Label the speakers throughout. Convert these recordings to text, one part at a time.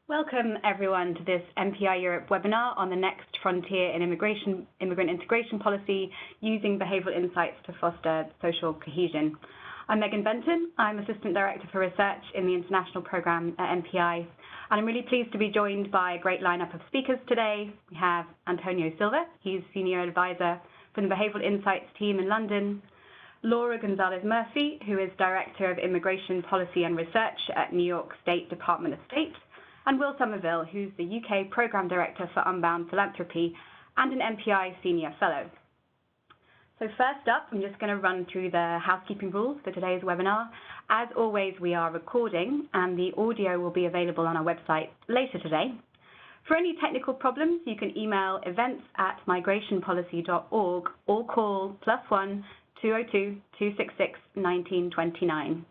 Speaker 1: Welcome, everyone, to this MPI Europe webinar on the next frontier in immigrant integration policy using behavioural insights to foster social cohesion. I'm Megan Benton. I'm Assistant Director for Research in the International Programme at MPI, and I'm really pleased to be joined by a great lineup of speakers today. We have Antonio Silva. He's Senior Advisor from the Behavioural Insights team in London. Laura Gonzales Murphy, who is Director of Immigration Policy and Research at New York State Department of State, and Will Somerville, who's the UK Programme Director for Unbound Philanthropy and an MPI Senior Fellow. So first up, I'm just going to run through the housekeeping rules for today's webinar. As always, we are recording, and the audio will be available on our website later today. For any technical problems, you can email events@migrationpolicy.org or call +1 202 266 1929.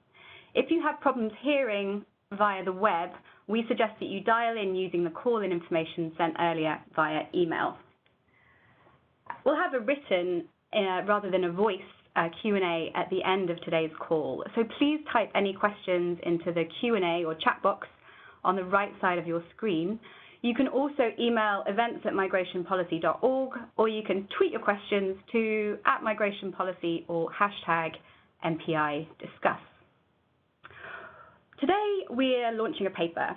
Speaker 1: If you have problems hearing via the web, we suggest that you dial in using the call-in information sent earlier via email. We'll have a written rather than a voice Q&A at the end of today's call. So please type any questions into the Q&A or chat box on the right side of your screen. You can also email events@migrationpolicy.org, or you can tweet your questions to @migrationpolicy or #MPIDiscuss. Today, we're launching a paper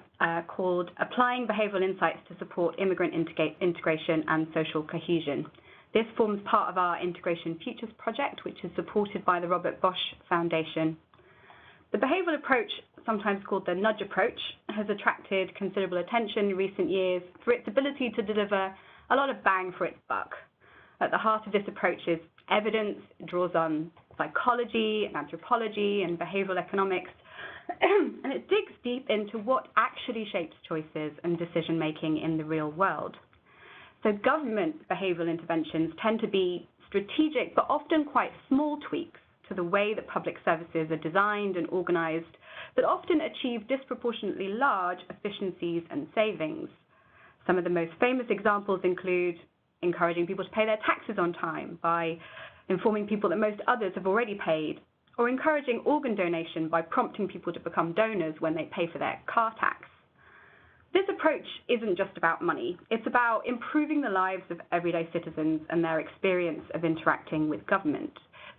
Speaker 1: called Applying Behavioural Insights to Support Immigrant Integration and Social Cohesion. This forms part of our Integration Futures project, which is supported by the Robert Bosch Foundation. The behavioural approach, sometimes called the nudge approach, has attracted considerable attention in recent years for its ability to deliver a lot of bang for its buck. At the heart of this approach is evidence. It draws on psychology and anthropology and behavioural economics, and it digs deep into what actually shapes choices and decision-making in the real world. So government behavioural interventions tend to be strategic, but often quite small tweaks to the way that public services are designed and organised that often achieve disproportionately large efficiencies and savings. Some of the most famous examples include encouraging people to pay their taxes on time by informing people that most others have already paid, or encouraging organ donation by prompting people to become donors when they pay for their car tax. This approach isn't just about money. It's about improving the lives of everyday citizens and their experience of interacting with government.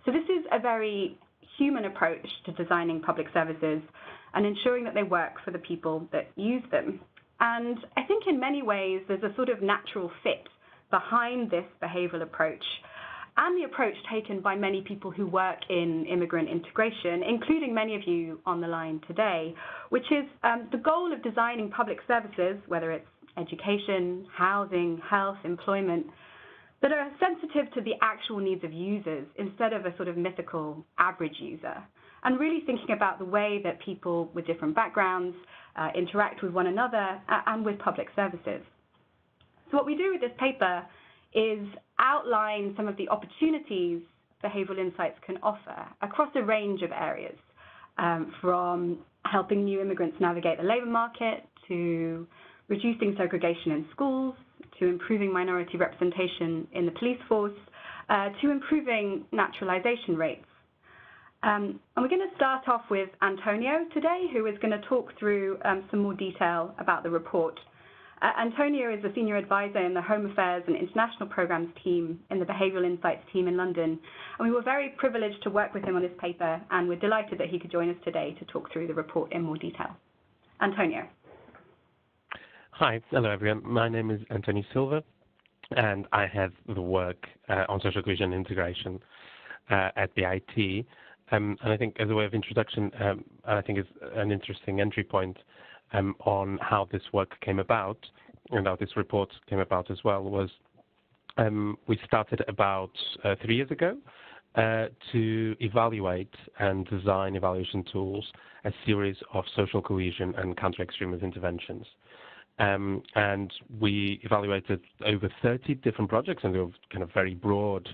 Speaker 1: So this is a very human approach to designing public services and ensuring that they work for the people that use them. And I think in many ways, there's a sort of natural fit behind this behavioural approach and the approach taken by many people who work in immigrant integration, including many of you on the line today, which is the goal of designing public services, whether it's education, housing, health, employment, that are sensitive to the actual needs of users instead of a sort of mythical average user, and really thinking about the way that people with different backgrounds interact with one another and with public services. So what we do with this paper is outline some of the opportunities behavioural insights can offer across a range of areas, from helping new immigrants navigate the labour market, to reducing segregation in schools, to improving minority representation in the police force, to improving naturalization rates. And we're going to start off with Antonio today, who is going to talk through some more detail about the report. Antonio is a Senior Advisor in the Home Affairs and International Programmes team in the Behavioural Insights team in London. And we were very privileged to work with him on this paper, and we're delighted that he could join us today to talk through the report in more detail. Antonio.
Speaker 2: Hi, hello everyone. My name is Antonio Silva, and I have the work on social cohesion and integration at the IT. And I think as a way of introduction, I think it's an interesting entry point on how this work came about and how this report came about as well was we started about 3 years ago to evaluate and design evaluation tools, a series of social cohesion and counter-extremist interventions. And we evaluated over 30 different projects, and they were kind of very broad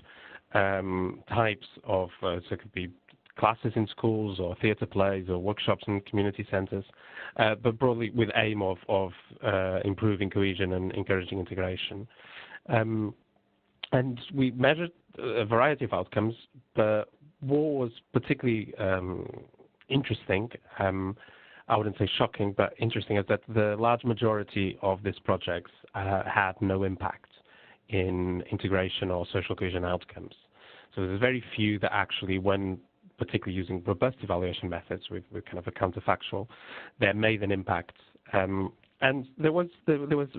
Speaker 2: types of, so it could be classes in schools or theatre plays or workshops in community centres, but broadly with aim of improving cohesion and encouraging integration. And we measured a variety of outcomes, but what was particularly interesting I wouldn't say shocking, but interesting, is that the large majority of these projects had no impact in integration or social cohesion outcomes. So there's very few that actually, when particularly using robust evaluation methods with kind of a counterfactual, that made an impact. And there was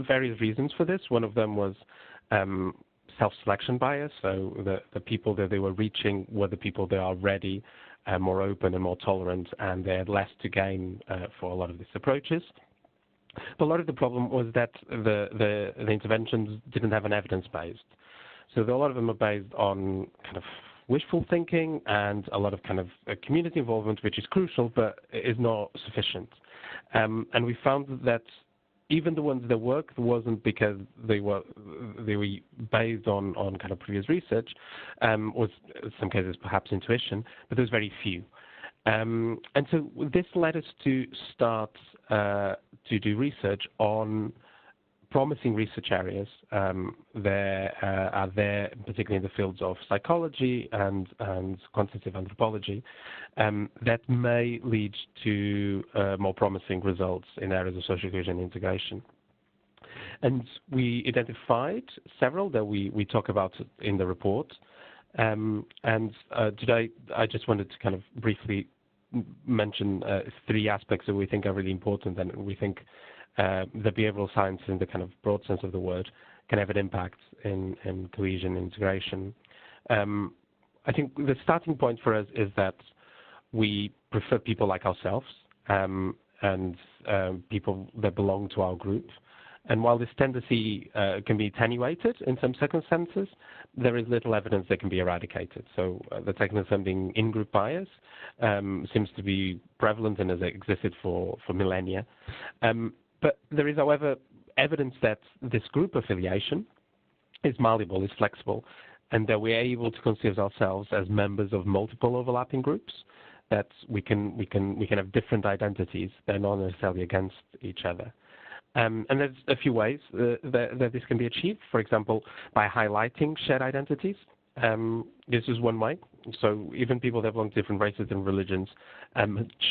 Speaker 2: various reasons for this. One of them was self-selection bias. So the people that they were reaching were the people that are already more open and more tolerant, and they had less to gain for a lot of these approaches. But a lot of the problem was that the interventions didn't have an evidence base. So a lot of them are based on kind of wishful thinking and a lot of kind of community involvement, which is crucial, but is not sufficient. And we found that even the ones that worked wasn't because they were based on kind of previous research, or in some cases perhaps intuition, but there's very few. And so this led us to start to do research on promising research areas there are there, particularly in the fields of psychology and quantitative anthropology, that may lead to more promising results in areas of social cohesion and integration. And we identified several that we talk about in the report. And today I just wanted to kind of briefly mention 3 aspects that we think are really important, and we think the behavioral science, in the kind of broad sense of the word, can have an impact in cohesion and integration. I think the starting point for us is that we prefer people like ourselves and people that belong to our group. And while this tendency can be attenuated in some circumstances, there is little evidence that can be eradicated. So the technical term being in-group bias seems to be prevalent and has existed for millennia. But there is, however, evidence that this group affiliation is malleable, is flexible, and that we are able to consider ourselves as members of multiple overlapping groups, that we can have different identities. They're not necessarily against each other. And there's a few ways that this can be achieved. For example, by highlighting shared identities. This is one way. So even people that belong to different races and religions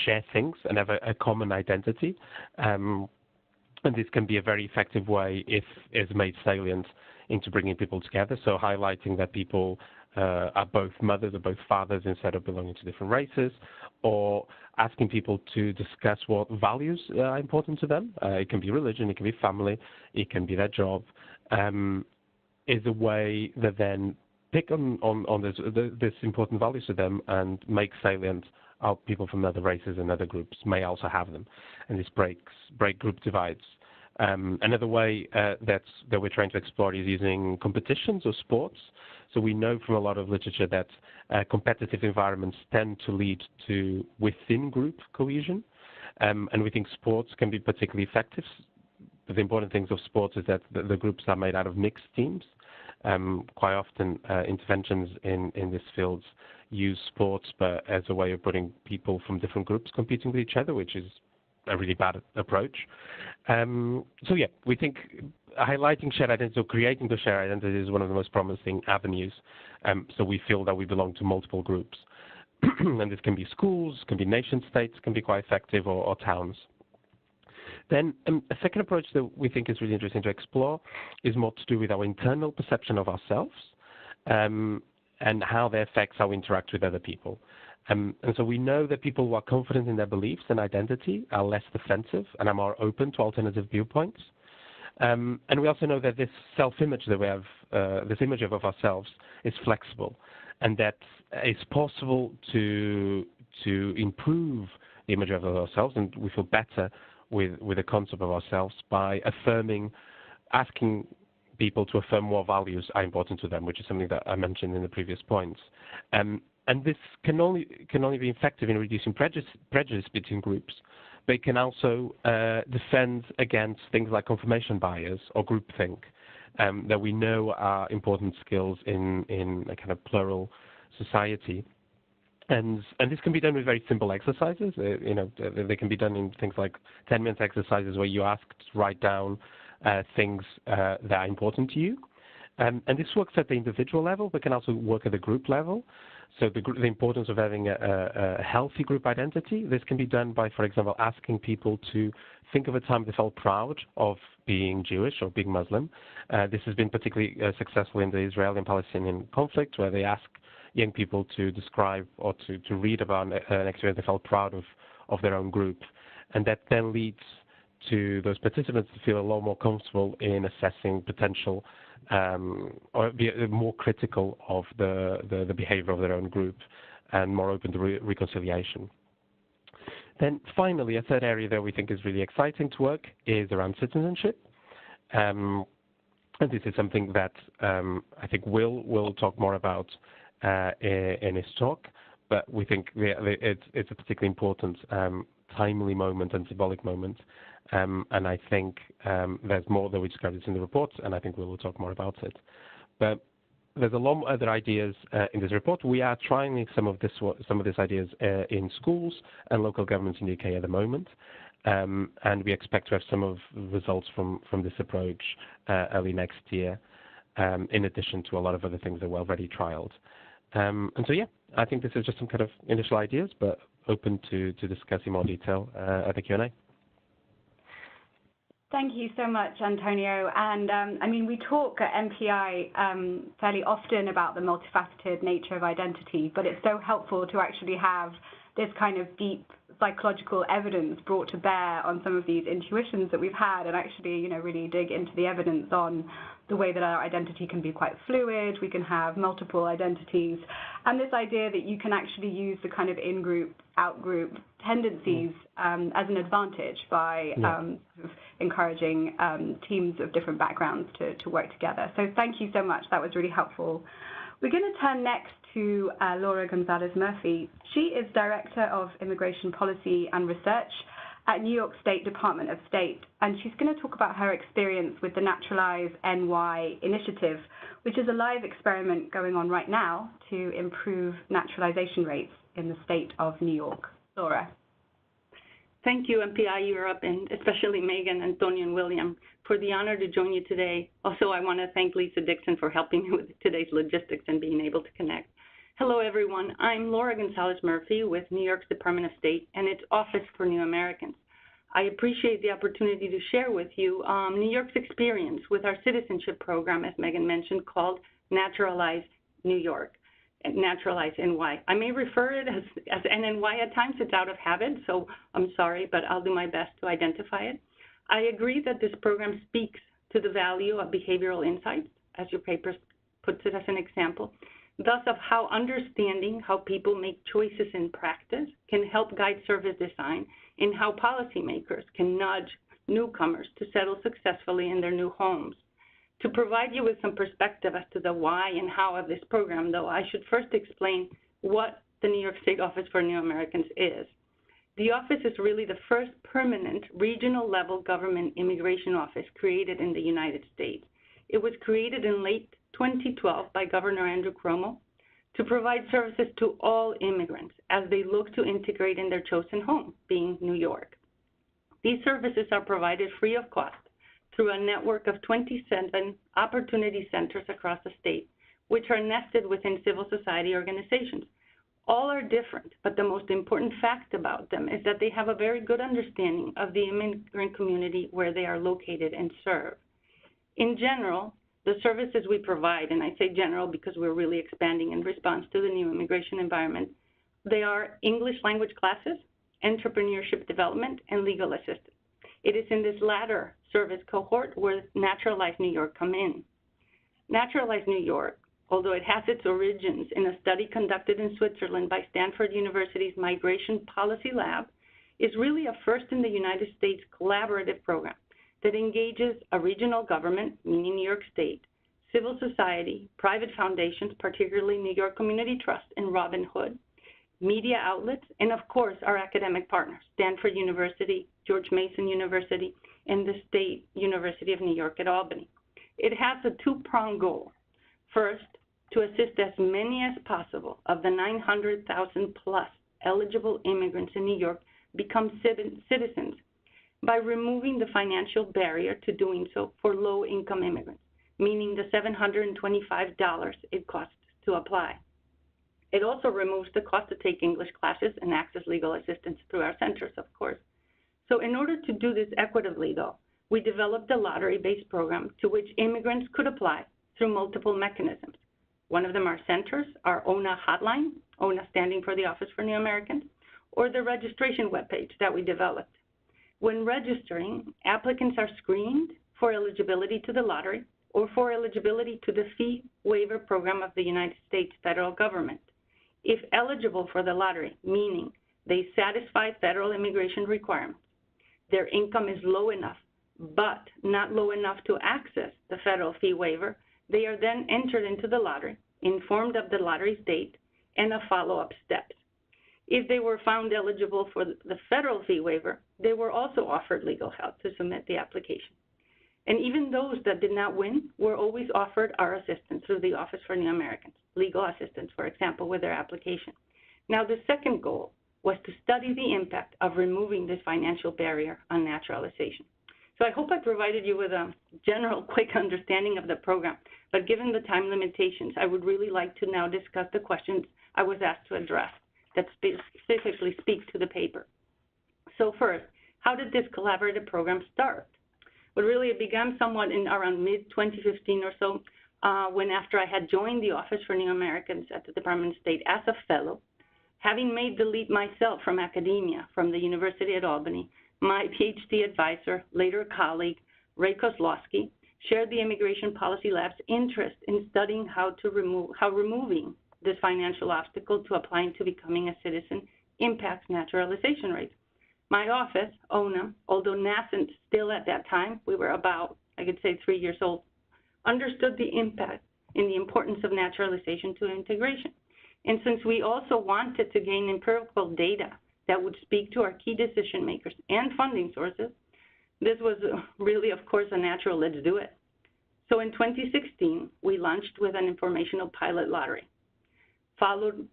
Speaker 2: share things and have a common identity. And this can be a very effective way if it's made salient into bringing people together. So highlighting that people are both mothers or both fathers instead of belonging to different races, or asking people to discuss what values are important to them. It can be religion, it can be family, it can be their job. Is a way that then pick on this important values to them and make salient how people from other races and other groups may also have them. And this break group divides. Another way that we're trying to explore is using competitions or sports. So we know from a lot of literature that competitive environments tend to lead to within-group cohesion, and we think sports can be particularly effective. But the important things of sports is that the groups are made out of mixed teams. Quite often, interventions in these fields use sports, but as a way of putting people from different groups competing with each other, which is a really bad approach. So yeah, we think highlighting shared identity or creating the shared identity is one of the most promising avenues. So we feel that we belong to multiple groups. And this can be schools, can be nation states, can be quite effective, or towns. Then a second approach that we think is really interesting to explore is more to do with our internal perception of ourselves and how that affects how we interact with other people. And so we know that people who are confident in their beliefs and identity are less defensive and are more open to alternative viewpoints. And we also know that this self-image that we have, this image of ourselves, is flexible, and that it's possible to improve the image of ourselves, and we feel better with the concept of ourselves by asking people to affirm what values are important to them, which is something that I mentioned in the previous points. And this can only be effective in reducing prejudice between groups, but it can also defend against things like confirmation bias or groupthink that we know are important skills in a kind of plural society. And this can be done with very simple exercises. They can be done in things like 10-minute exercises where you ask to write down things that are important to you. And this works at the individual level, but can also work at the group level. So the importance of having a healthy group identity, this can be done by, for example, asking people to think of a time they felt proud of being Jewish or being Muslim. This has been particularly successful in the Israeli and Palestinian conflict, where they ask young people to describe or to read about an experience they felt proud of their own group. And that then leads to those participants to feel a lot more comfortable in assessing potential or be more critical of the behavior of their own group and more open to reconciliation. Then finally, a third area that we think is really exciting to work is around citizenship. And this is something that I think we'll talk more about in his talk, but we think it's a particularly important timely moment and symbolic moment. And I think there's more that we described in the report, and I think we will talk more about it. But there's a lot of other ideas in this report. We are trying some of these ideas in schools and local governments in the UK at the moment, and we expect to have some of the results from this approach early next year, in addition to a lot of other things that were already trialed. And so, yeah, I think this is just some kind of initial ideas, but open to discuss in more detail at the Q&A.
Speaker 1: Thank you so much, Antonio. And I mean, we talk at MPI fairly often about the multifaceted nature of identity, but it's so helpful to actually have this kind of deep psychological evidence brought to bear on some of these intuitions that we've had, and actually, you know, really dig into the evidence on the way that our identity can be quite fluid. We can have multiple identities, and this idea that you can actually use the kind of in-group, out-group tendencies as an advantage by sort of encouraging teams of different backgrounds to work together. So thank you so much. That was really helpful. We're going to turn next to Laura Gonzales Murphy. She is Director of Immigration Policy and Research at New York State Department of State, and she's going to talk about her experience with the Naturalized NY initiative, which is a live experiment going on right now to improve naturalization rates in the state of New York. Laura.
Speaker 3: Thank you, MPI Europe, and especially Megan, Antonio, and William, for the honor to join you today. Also, I want to thank Lisa Dixon for helping me with today's logistics and being able to connect. Hello, everyone. I'm Laura Gonzales Murphy with New York's Department of State and its Office for New Americans. I appreciate the opportunity to share with you New York's experience with our citizenship program, as Megan mentioned, called Naturalized New York. Naturalized NY. I may refer it as NNY at times. It's out of habit, so I'm sorry, but I'll do my best to identify it. I agree that this program speaks to the value of behavioral insights, as your paper puts it as an example, thus of how understanding how people make choices in practice can help guide service design and how policymakers can nudge newcomers to settle successfully in their new homes. To provide you with some perspective as to the why and how of this program, though, I should first explain what the New York State Office for New Americans is. The office is really the first permanent regional-level government immigration office created in the United States. It was created in late 2012 by Governor Andrew Cuomo to provide services to all immigrants as they look to integrate in their chosen home, being New York. These services are provided free of cost through a network of 27 opportunity centers across the state, which are nested within civil society organizations. All are different, but the most important fact about them is that they have a very good understanding of the immigrant community where they are located and serve. In general, the services we provide, and I say general because we're really expanding in response to the new immigration environment, they are English language classes, entrepreneurship development, and legal assistance. It is in this latter service cohort where Naturalized New York come in. Naturalized New York, although it has its origins in a study conducted in Switzerland by Stanford University's Migration Policy Lab, is really a first in the United States collaborative program that engages a regional government, meaning New York State, civil society, private foundations, particularly New York Community Trust and Robin Hood, media outlets, and of course our academic partners, Stanford University, George Mason University, and the State University of New York at Albany. It has a two-pronged goal. First, to assist as many as possible of the 900,000 plus eligible immigrants in New York become citizens by removing the financial barrier to doing so for low-income immigrants, meaning the $725 it costs to apply. It also removes the cost to take English classes and access legal assistance through our centers, of course. So in order to do this equitably, though, we developed a lottery-based program to which immigrants could apply through multiple mechanisms. One of them are centers, our ONA hotline, ONA standing for the Office for New Americans, or the registration webpage that we developed. When registering, applicants are screened for eligibility to the lottery or for eligibility to the fee waiver program of the United States federal government. If eligible for the lottery, meaning they satisfy federal immigration requirements, their income is low enough, but not low enough to access the federal fee waiver, they are then entered into the lottery, informed of the lottery's date, and of follow-up steps. If they were found eligible for the federal fee waiver, they were also offered legal help to submit the application. And even those that did not win were always offered our assistance through the Office for New Americans, legal assistance, for example, with their application. Now, the second goal was to study the impact of removing this financial barrier on naturalization. So I hope I provided you with a general quick understanding of the program, but given the time limitations, I would really like to now discuss the questions I was asked to address that specifically speak to the paper. So first, how did this collaborative program start? Well, really it began somewhat in around mid-2015 or so, when after I had joined the Office for New Americans at the Department of State as a fellow, having made the leap myself from academia, from the University at Albany, my PhD advisor, later colleague, Ray Kozlowski, shared the Immigration Policy Lab's interest in studying how removing this financial obstacle to applying to becoming a citizen impacts naturalization rates. My office, ONA, although nascent still at that time, we were about, I could say, 3 years old, understood the impact and the importance of naturalization to integration. And since we also wanted to gain empirical data that would speak to our key decision makers and funding sources, this was really, of course, a natural let's do it. So in 2016, we launched with an informational pilot lottery, followed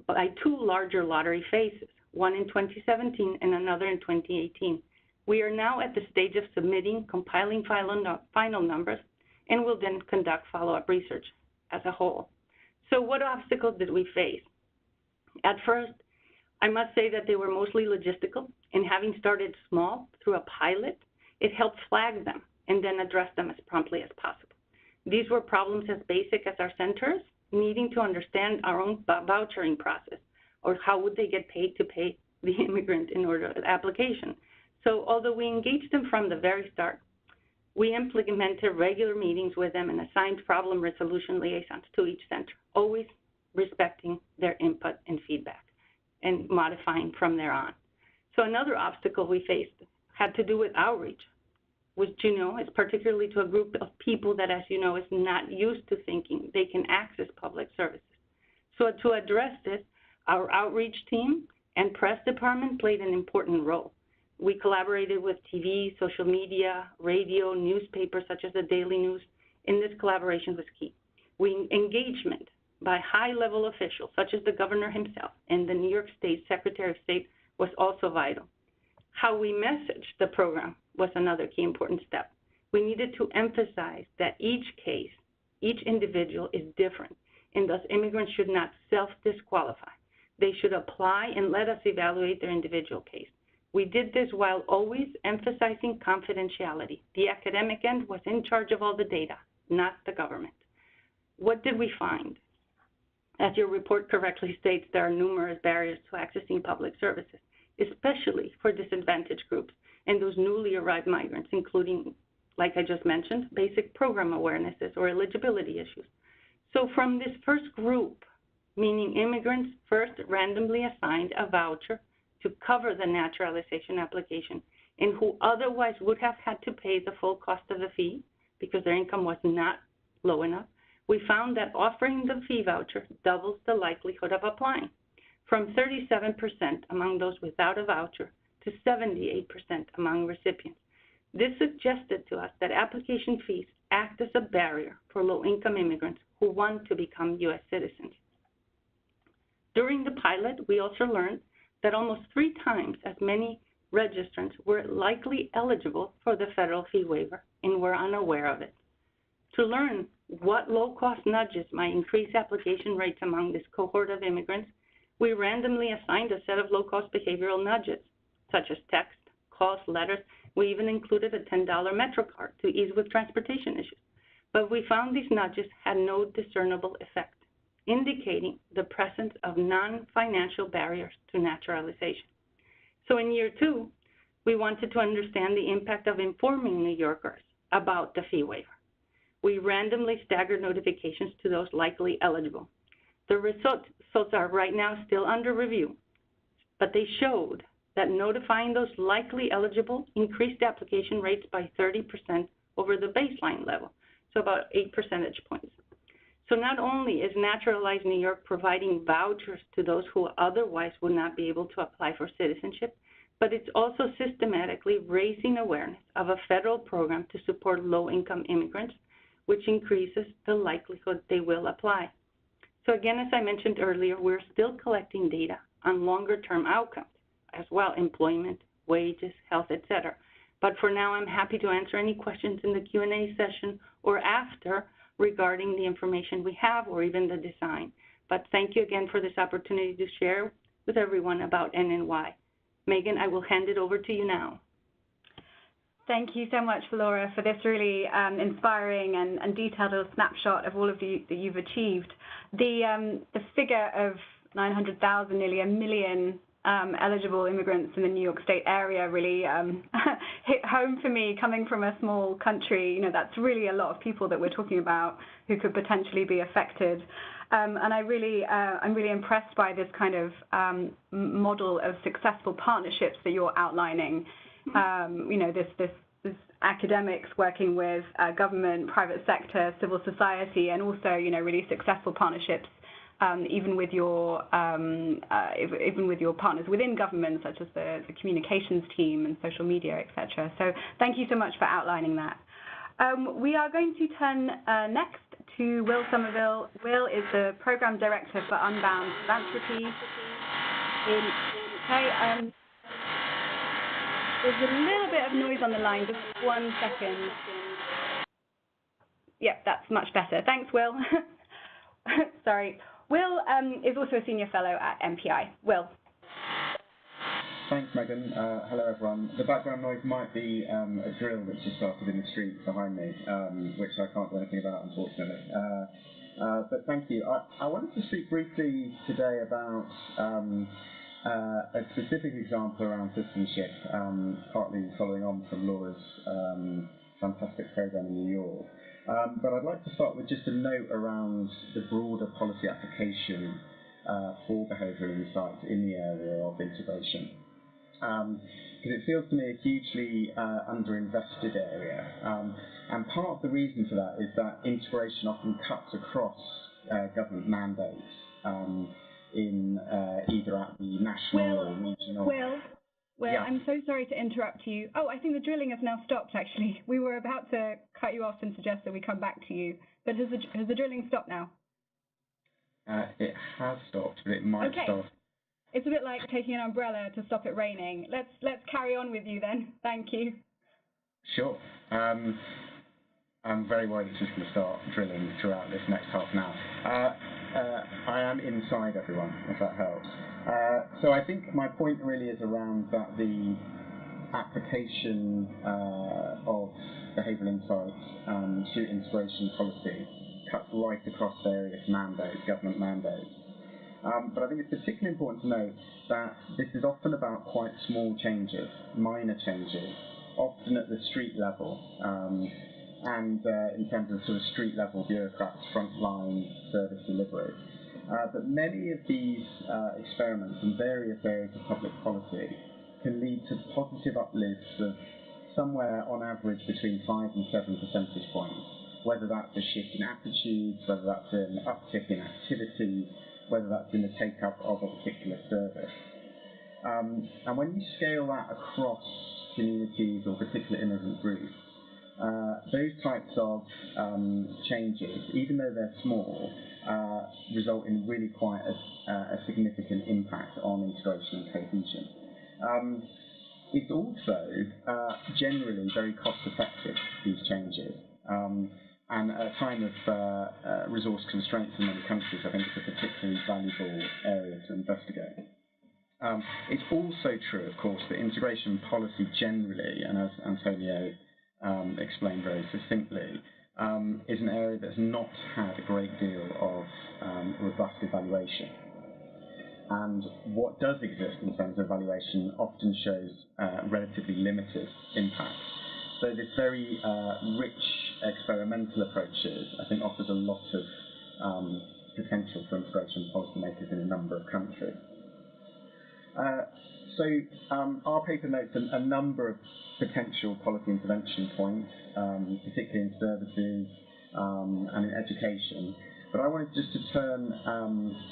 Speaker 3: by 2 larger lottery phases, one in 2017 and another in 2018. We are now at the stage of submitting, compiling final numbers, and will then conduct follow-up research as a whole. So what obstacles did we face? At first, I must say that they were mostly logistical, and having started small through a pilot, it helped flag them and then address them as promptly as possible. These were problems as basic as our centers needing to understand our own vouchering process, or how would they get paid to pay the immigrant in order of application. So although we engaged them from the very start, we implemented regular meetings with them and assigned problem resolution liaisons to each center, always respecting their input and feedback and modifying from there on. So another obstacle we faced had to do with outreach, which, is particularly to a group of people that, as you know, is not used to thinking they can access public services. So to address this, our outreach team and press department played an important role. We collaborated with TV, social media, radio, newspapers such as the Daily News, and this collaboration was key. Engagement by high-level officials such as the governor himself and the New York State Secretary of State was also vital. How we messaged the program was another key important step. We needed to emphasize that each case, each individual is different, and thus immigrants should not self-disqualify. They should apply and let us evaluate their individual case. We did this while always emphasizing confidentiality. The academic end was in charge of all the data, not the government. What did we find? As your report correctly states, there are numerous barriers to accessing public services, especially for disadvantaged groups and those newly arrived migrants, including, like I just mentioned, basic program awarenesses or eligibility issues. So from this first group, meaning immigrants first randomly assigned a voucher to cover the naturalization application and who otherwise would have had to pay the full cost of the fee because their income was not low enough, we found that offering the fee voucher doubles the likelihood of applying, from 37% among those without a voucher to 78% among recipients. This suggested to us that application fees act as a barrier for low-income immigrants who want to become U.S. citizens. During the pilot, we also learned that almost 3 times as many registrants were likely eligible for the federal fee waiver and were unaware of it. To learn what low-cost nudges might increase application rates among this cohort of immigrants, we randomly assigned a set of low-cost behavioral nudges, such as text, calls, letters. We even included a $10 Metro card to ease with transportation issues. But we found these nudges had no discernible effect, indicating the presence of non-financial barriers to naturalization. So in year 2, we wanted to understand the impact of informing New Yorkers about the fee waiver. We randomly staggered notifications to those likely eligible. The results are right now still under review, but they showed that notifying those likely eligible increased application rates by 30% over the baseline level, so about 8 percentage points. So not only is Naturalized New York providing vouchers to those who otherwise would not be able to apply for citizenship, but it's also systematically raising awareness of a federal program to support low-income immigrants, which increases the likelihood they will apply. So again, as I mentioned earlier, we're still collecting data on longer-term outcomes as well, employment, wages, health, etc. But for now, I'm happy to answer any questions in the Q&A session or after regarding the information we have or even the design. But thank you again for this opportunity to share with everyone about NNY. Megan, I will hand it over to you now.
Speaker 1: Thank you so much, Laura, for this really inspiring and detailed snapshot of all of that you've achieved. The figure of 900,000, nearly 1 million eligible immigrants in the New York State area really hit home for me. Coming from a small country, you know, that's really a lot of people that we're talking about who could potentially be affected. And I'm really impressed by this kind of model of successful partnerships that you're outlining. You know, this academics working with government, private sector, civil society, and also, you know, really successful partnerships even with your partners within government, such as the communications team and social media, etc. So thank you so much for outlining that. We are going to turn next to Will Somerville. Will is the Program Director for Unbound Philanthropy in the UK. There's a little bit of noise on the line. Just 1 second. Yep, that's much better. Thanks, Will. Sorry. Will is also a Senior Fellow at MPI. Will.
Speaker 4: Thanks, Megan. Hello, everyone. The background noise might be a drill that's just started in the street behind me, which I can't do anything about, unfortunately. But thank you. I wanted to speak briefly today about a specific example around citizenship, partly following on from Laura's fantastic program in New York. But I'd like to start with just a note around the broader policy application for behavioural insights in the area of integration. Because it feels to me a hugely underinvested area. And part of the reason for that is that integration often cuts across government mandates in either at the national or regional.
Speaker 1: Will, yeah. I'm so sorry to interrupt you. Oh, I think the drilling has now stopped, actually. We were about to cut you off and suggest that we come back to you. But has the drilling stopped now?
Speaker 4: It has stopped, but it might stop.
Speaker 1: It's a bit like taking an umbrella to stop it raining. Let's carry on with you then. Thank you.
Speaker 4: Sure. I'm very worried it's just going to start drilling throughout this next half an hour. I am inside, everyone, if that helps. So I think my point really is around that the application of behavioural insights to integration policy cuts right across various mandates, government mandates. But I think it's particularly important to note that this is often about quite small changes, minor changes, often at the street level, and in terms of sort of street level bureaucrats, frontline service delivery. But many of these experiments in various areas of public policy can lead to positive uplifts of somewhere on average between 5 and 7 percentage points, whether that's a shift in attitudes, whether that's an uptick in activity, whether that's in the take-up of a particular service. And when you scale that across communities or particular immigrant groups, those types of changes, even though they're small, result in really quite a significant impact on integration and cohesion. It's also generally very cost-effective, these changes. And at a time of resource constraints in many countries, I think it's a particularly valuable area to investigate. It's also true, of course, that integration policy generally, and as Antonio explained very succinctly, is an area that's not had a great deal of robust evaluation. And what does exist in terms of evaluation often shows relatively limited impact. So this very rich experimental approaches, I think, offers a lot of potential for integration policymakers in a number of countries. Our paper notes a number of potential policy intervention points, particularly in services and in education. But I wanted just to turn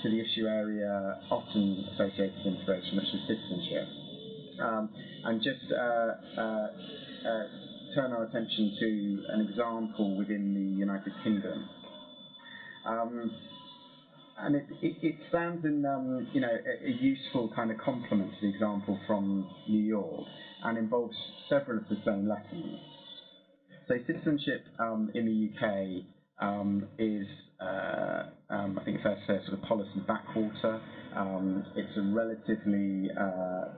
Speaker 4: to the issue area often associated with integration, which is citizenship, and just turn our attention to an example within the United Kingdom. And it stands in a useful kind of complement to the example from New York and involves several of the same lessons. So citizenship in the UK is, I think it's fair to say, a sort of policy backwater. It's a relatively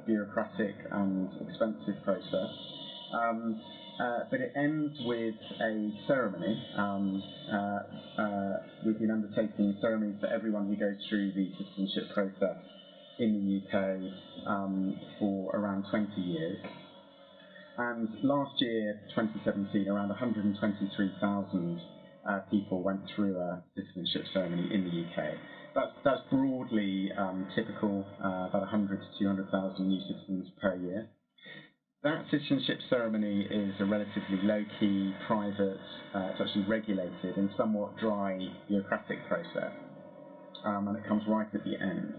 Speaker 4: bureaucratic and expensive process. But it ends with a ceremony. We've been undertaking ceremonies for everyone who goes through the citizenship process in the UK for around 20 years. And last year, 2017, around 123,000 people went through a citizenship ceremony in the UK. That's broadly typical, about 100 to 200,000 new citizens per year. That citizenship ceremony is a relatively low-key, private, it's actually regulated and somewhat dry bureaucratic process, and it comes right at the end.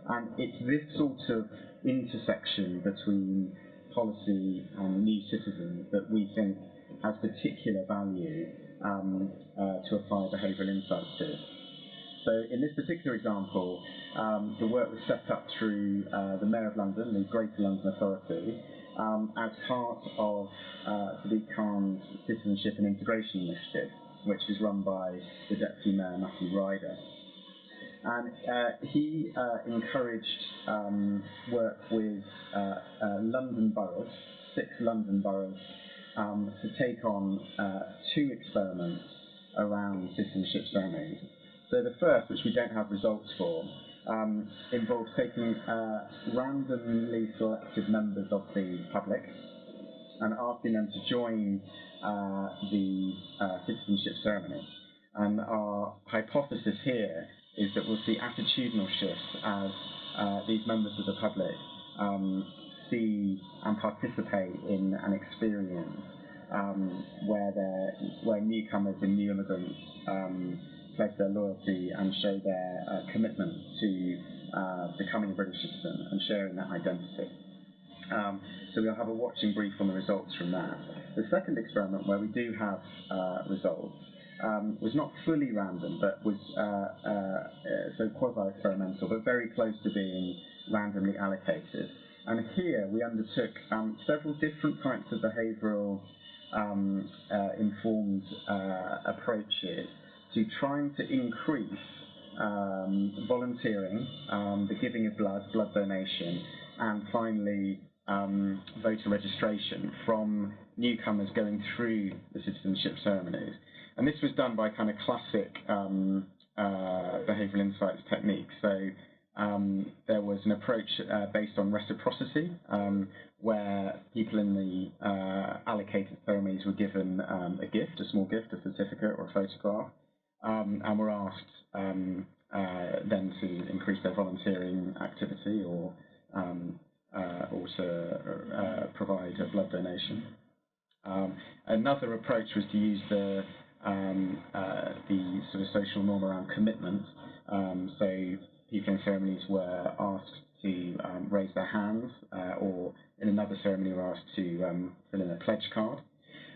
Speaker 4: And it's this sort of intersection between policy and new citizens that we think has particular value to apply behavioural insights to. So in this particular example, the work was set up through the Mayor of London, the Greater London Authority, as part of Sadiq Khan's Citizenship and Integration Initiative, which is run by the Deputy Mayor, Matthew Ryder. And he encouraged work with London boroughs, 6 London boroughs, to take on 2 experiments around citizenship ceremonies. So the first, which we don't have results for, involves taking randomly selected members of the public and asking them to join the citizenship ceremony. And our hypothesis here is that we'll see attitudinal shifts as these members of the public see and participate in an experience where newcomers and new immigrants place their loyalty and show their commitment to becoming a British citizen and sharing that identity. So we'll have a watching brief on the results from that. The second experiment, where we do have results, was not fully random, but was so quasi-experimental, but very close to being randomly allocated. And here we undertook several different types of behavioural informed approaches to trying to increase volunteering, the giving of blood donation, and finally voter registration from newcomers going through the citizenship ceremonies. And this was done by kind of classic behavioural insights techniques. So there was an approach based on reciprocity, where people in the allocated ceremonies were given a gift, a small gift, a certificate or a photograph, and were asked then to increase their volunteering activity or to provide a blood donation. Another approach was to use the sort of social norm around commitment. So people in ceremonies were asked to raise their hands, or in another ceremony were asked to fill in a pledge card.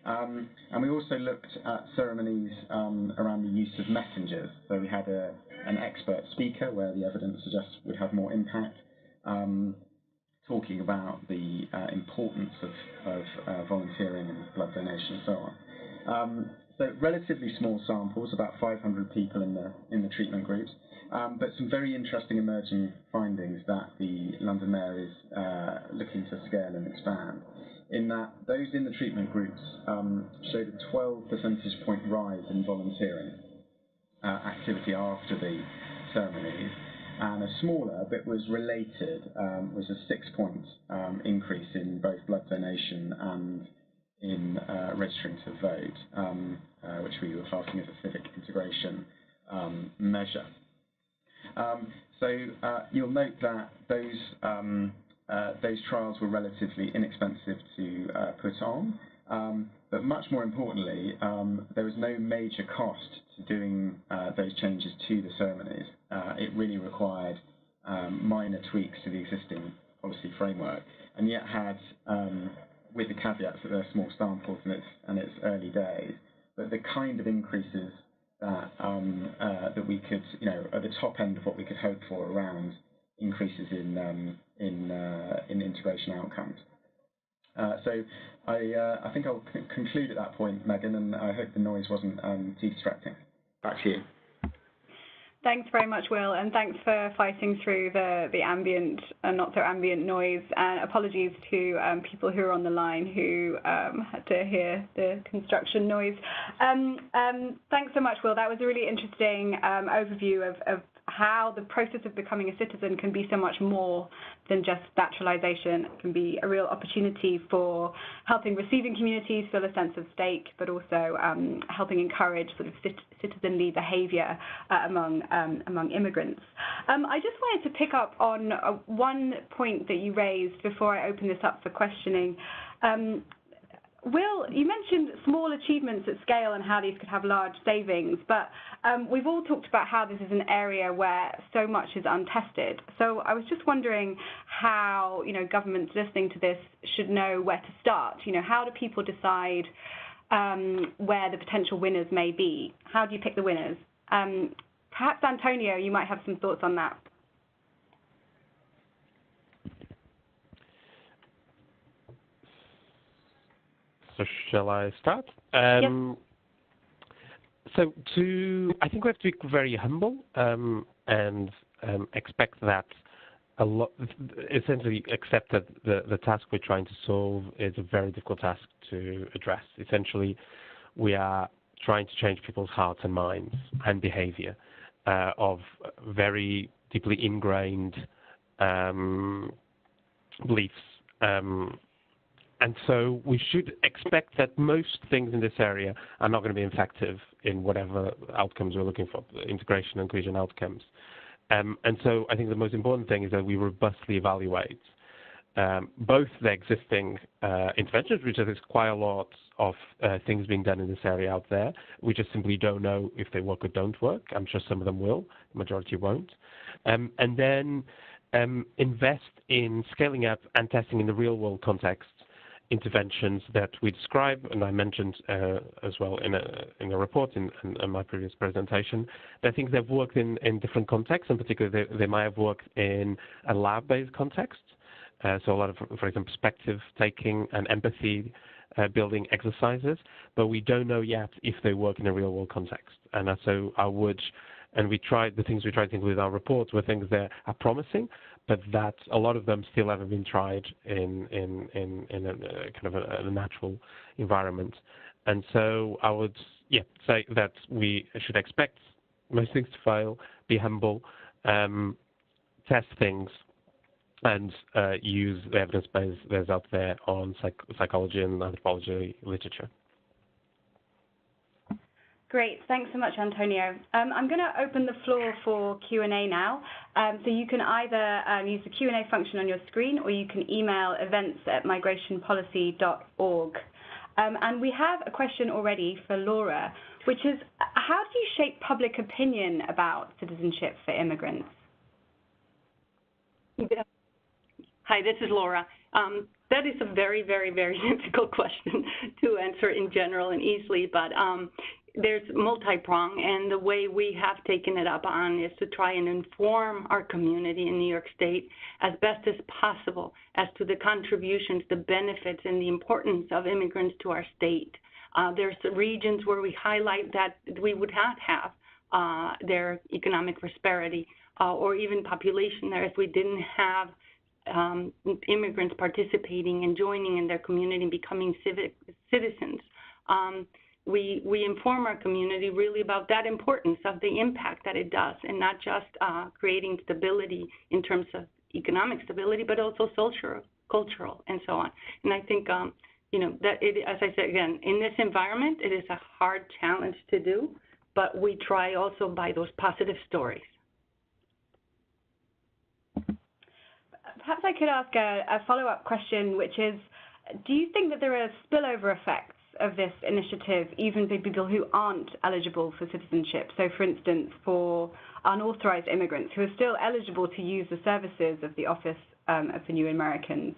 Speaker 4: And we also looked at ceremonies around the use of messengers. So we had an expert speaker, where the evidence suggests would have more impact, talking about the importance of volunteering and blood donation and so on. So relatively small samples, about 500 people in the treatment groups, but some very interesting emerging findings that the London Mayor is looking to scale and expand. In that, those in the treatment groups showed a 12 percentage point rise in volunteering activity after the ceremonies, and a smaller, but was related, was a 6-point increase in both blood donation and in registering to vote, which we were classing as a civic integration measure. So you'll note that those trials were relatively inexpensive to put on, but much more importantly, there was no major cost to doing those changes to the ceremonies. It really required minor tweaks to the existing policy framework, and yet had, with the caveats that they're small samples and it's early days, but the kind of increases that that we could, at the top end of what we could hope for around increases in integration outcomes. So I think I'll conclude at that point, Megan, and I hope the noise wasn't too distracting. Back to you.
Speaker 1: Thanks very much, Will, and thanks for fighting through the ambient and not so ambient noise. And apologies to people who are on the line who had to hear the construction noise. Thanks so much, Will. That was a really interesting overview of how the process of becoming a citizen can be so much more than just naturalization. It can be a real opportunity for helping receiving communities feel a sense of stake, but also helping encourage sort of citizenly behaviour among immigrants. I just wanted to pick up on one point that you raised before I open this up for questioning. Will, you mentioned small achievements at scale and how these could have large savings, but we've all talked about how this is an area where so much is untested. So I was just wondering how, governments listening to this should know where to start. How do people decide where the potential winners may be? How do you pick the winners? Perhaps, Antonio, you might have some thoughts on that.
Speaker 2: So shall I start?
Speaker 1: Yes.
Speaker 2: So I think we have to be very humble and expect that essentially accept that the task we're trying to solve is a very difficult task to address. Essentially, we are trying to change people's hearts and minds and behavior of very deeply ingrained beliefs. And so we should expect that most things in this area are not going to be effective in whatever outcomes we're looking for, integration and cohesion outcomes. And so I think the most important thing is that we robustly evaluate both the existing interventions, which there's quite a lot of things being done in this area out there. We just simply don't know if they work or don't work. I'm sure some of them will, the majority won't. And then invest in scaling up and testing in the real world context interventions that we describe, and I mentioned as well in a report in my previous presentation. I think they've worked in different contexts, and particularly they might have worked in a lab-based context. So a lot of, for example, perspective taking and empathy building exercises, but we don't know yet if they work in a real-world context. And so the things we tried to include in our reports were things that are promising, but that a lot of them still haven't been tried in a kind of a natural environment. And so I would say that we should expect most things to fail, be humble, test things, and use the evidence base that's out there on psychology and anthropology literature.
Speaker 1: Great, thanks so much, Antonio. I'm going to open the floor for Q&A now. So you can either use the Q&A function on your screen, or you can email events@migrationpolicy.org. And we have a question already for Laura, which is, how do you shape public opinion about citizenship for immigrants?
Speaker 3: Hi, this is Laura. That is a very, very, very difficult question to answer in general and easily, but there's multi-pronged, and the way we have taken it up on is to try and inform our community in New York State as best as possible as to the contributions, the benefits, and the importance of immigrants to our state. There's regions where we highlight that we would not have their economic prosperity or even population there if we didn't have immigrants participating and joining in their community and becoming citizens. We inform our community really about that importance of the impact that it does, and not just creating stability in terms of economic stability, but also social, cultural, and so on. And I think, you know, that it, as I said again, in this environment, it is a hard challenge to do, but we try also by those positive stories.
Speaker 1: Perhaps I could ask a follow-up question, which is, do you think that there are spillover effects of this initiative, even for people who aren't eligible for citizenship? So, for instance, for unauthorized immigrants who are still eligible to use the services of the Office of the New Americans?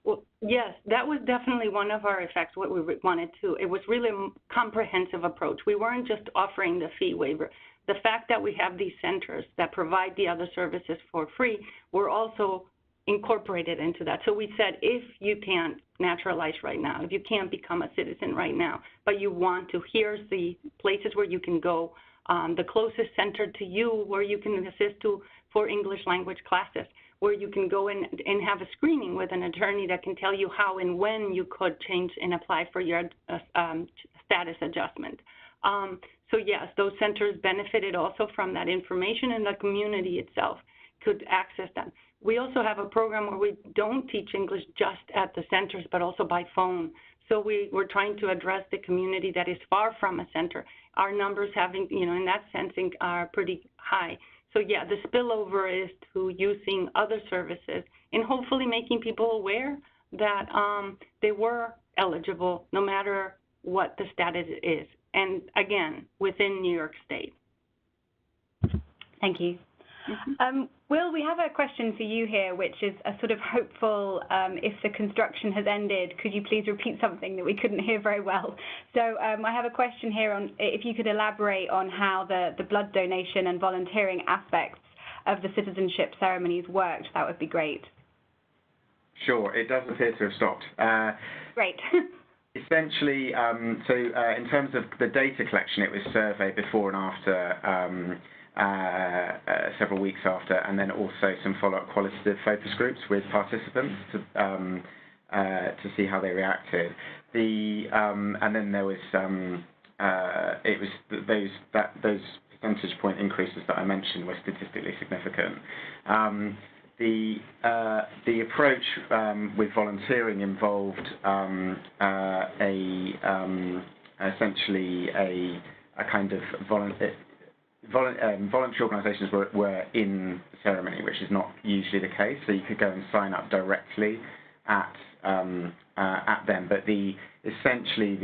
Speaker 3: Well, yes, that was definitely one of our effects, what we wanted to. It was really a comprehensive approach. We weren't just offering the fee waiver. The fact that we have these centers that provide the other services for free, we're also incorporated into that. So we said, if you can't naturalize right now, if you can't become a citizen right now, but you want to, here's the places where you can go, the closest center to you where you can assist to for English language classes, where you can go in and have a screening with an attorney that can tell you how and when you could change and apply for your status adjustment. So yes, those centers benefited also from that information, and the community itself could access them. We also have a program where we don't teach English just at the centers, but also by phone. So we're trying to address the community that is far from a center. Our numbers having, you know, in that sense, are pretty high. So yeah, the spillover is to using other services and hopefully making people aware that they were eligible no matter what the status is. And again, within New York State.
Speaker 1: Thank you.
Speaker 3: Mm-hmm.
Speaker 1: Will, we have a question for you here, which is a sort of hopeful, if the construction has ended, could you please repeat something that we couldn't hear very well? So I have a question here on if you could elaborate on how the blood donation and volunteering aspects of the citizenship ceremonies worked. That would be great.
Speaker 4: Sure, it does appear to have stopped.
Speaker 1: Great.
Speaker 4: Essentially, in terms of the data collection, it was survey before and after, several weeks after, and then also some follow-up qualitative focus groups with participants to see how they reacted. And then there was it was those percentage point increases that I mentioned were statistically significant. The approach with volunteering involved essentially a kind of voluntary organisations were in the ceremony, which is not usually the case. So you could go and sign up directly at them. But essentially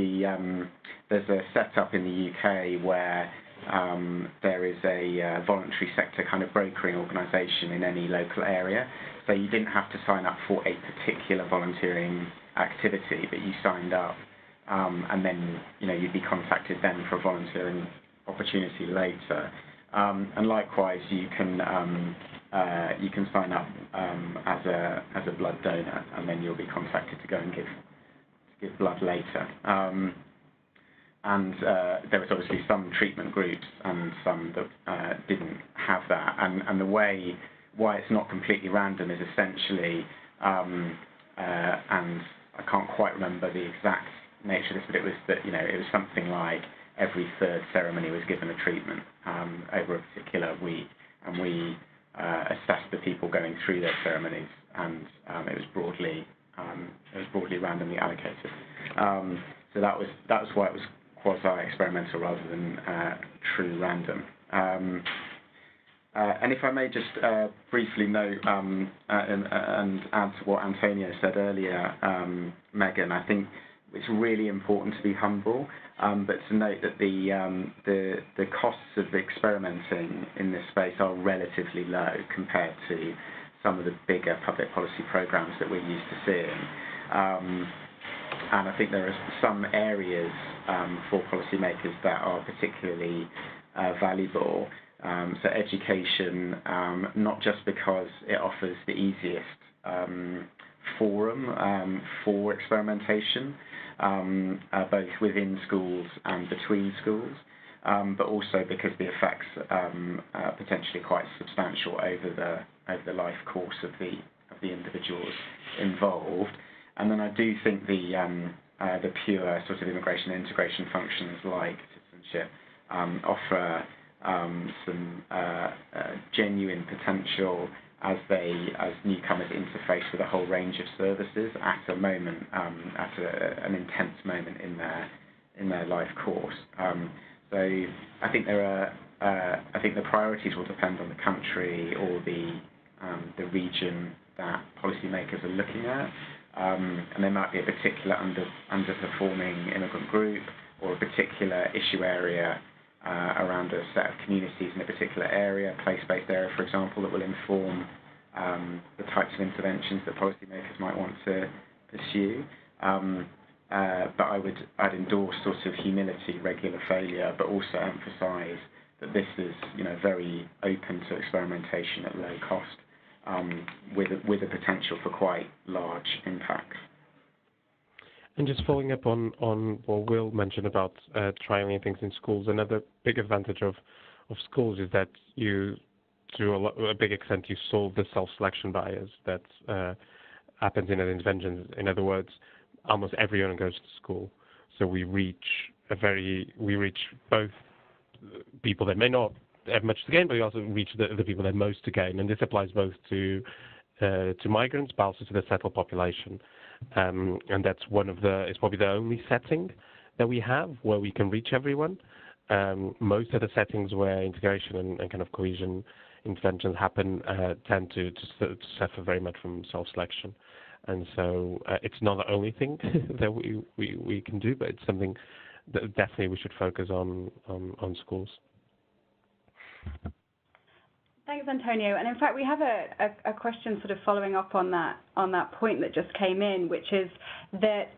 Speaker 4: there's a setup in the UK where there is a voluntary sector kind of brokering organisation in any local area. So you didn't have to sign up for a particular volunteering activity, but you signed up, and then you'd be contacted then for a volunteering opportunity later. And likewise, you can sign up as a blood donor, and then you'll be contacted to go and give blood later. And there was obviously some treatment groups and some that didn't have that. And the why it's not completely random is essentially, and I can't quite remember the exact nature of this, but it was that it was something like every third ceremony was given a treatment over a particular week, and we assessed the people going through their ceremonies, and it was broadly randomly allocated. So that was why it was quasi-experimental rather than true random. And if I may just briefly note and add to what Antonio said earlier, Megan, I think it's really important to be humble, but to note that the costs of experimenting in this space are relatively low compared to some of the bigger public policy programs that we're used to seeing. And I think there are some areas for policymakers that are particularly valuable. So education, not just because it offers the easiest forum for experimentation, both within schools and between schools, but also because the effects are potentially quite substantial over the life course of the individuals involved. And then I do think the pure sort of immigration and integration functions like citizenship offer some genuine potential as newcomers interface with a whole range of services at a moment, an intense moment in their life course. So I think I think the priorities will depend on the country or the region that policymakers are looking at, and there might be a particular underperforming immigrant group or a particular issue area around a set of communities in a particular area, place-based area, for example, that will inform the types of interventions that policymakers might want to pursue. But I'd endorse sort of humility, regular failure, but also emphasise that this is, very open to experimentation at low cost, with a potential for quite large impacts.
Speaker 2: And just following up on what Will mentioned about trialing things in schools, another big advantage of schools is that you, to a big extent, you solve the self-selection bias that happens in interventions. In other words, almost everyone goes to school, so we reach both people that may not have much to gain, but we also reach the people that have most to gain, and this applies both to migrants, but also to the settled population. And that's it's probably the only setting that we have where we can reach everyone. Most of the settings where integration and kind of cohesion interventions happen tend to suffer very much from self-selection. And so it's not the only thing that we can do, but it's something that definitely we should focus on schools.
Speaker 1: Thanks, Antonio. And in fact, we have a question sort of following up on that point that just came in, which is that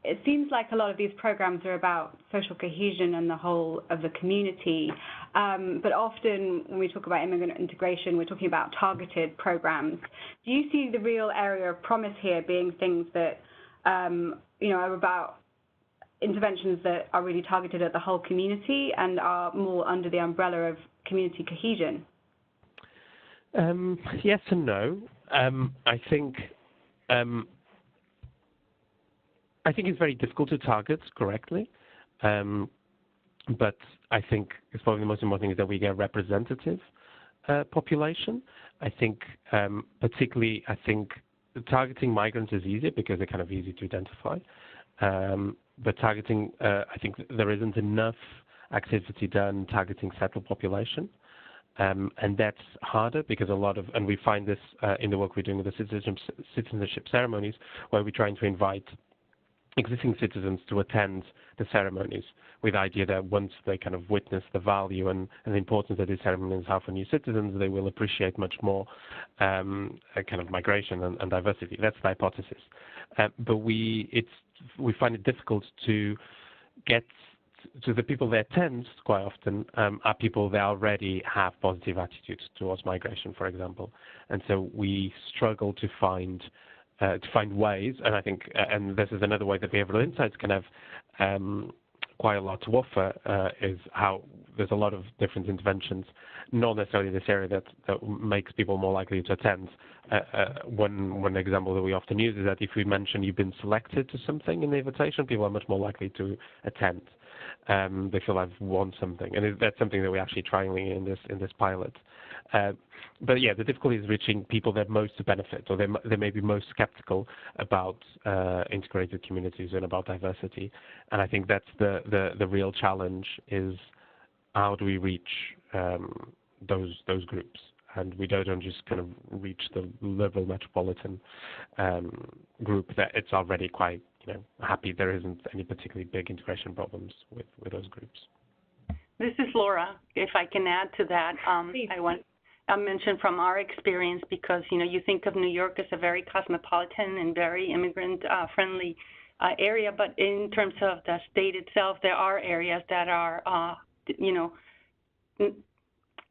Speaker 1: it seems like a lot of these programs are about social cohesion and the whole of the community. But often when we talk about immigrant integration, we're talking about targeted programs. Do you see the real area of promise here being things that, are about interventions that are really targeted at the whole community and are more under the umbrella of community cohesion?
Speaker 2: Yes and no. I think it's very difficult to target correctly, but I think it's probably the most important thing is that we get representative population. I think particularly, targeting migrants is easier because they're kind of easy to identify. But targeting, I think there isn't enough activity done targeting settled population. And that's harder because and we find this in the work we're doing with the citizenship ceremonies, where we're trying to invite existing citizens to attend the ceremonies with the idea that once they kind of witness the value and the importance that these ceremonies have for new citizens, they will appreciate much more kind of migration and diversity. That's the hypothesis. But we find it difficult to get to the people that attend quite often are people that already have positive attitudes towards migration, for example, and so we struggle to find ways. And I think, and this is another way that behavioral insights can have quite a lot to offer, is how there's a lot of different interventions, not necessarily in this area that makes people more likely to attend. One example that we often use is that if we mention you've been selected to something in the invitation, people are much more likely to attend. They feel I've won something, and that's something that we're actually trialing in this pilot. But yeah, the difficulty is reaching people that most benefit, or they may be most skeptical about integrated communities and about diversity. And I think that's the real challenge: is how do we reach those groups? And we don't just kind of reach the liberal metropolitan group that it's already quite happy. There isn't any particularly big integration problems with those groups.
Speaker 3: This is Laura. If I can add to that, I want to mention from our experience, because you think of New York as a very cosmopolitan and very immigrant-friendly area, but in terms of the state itself, there are areas that are,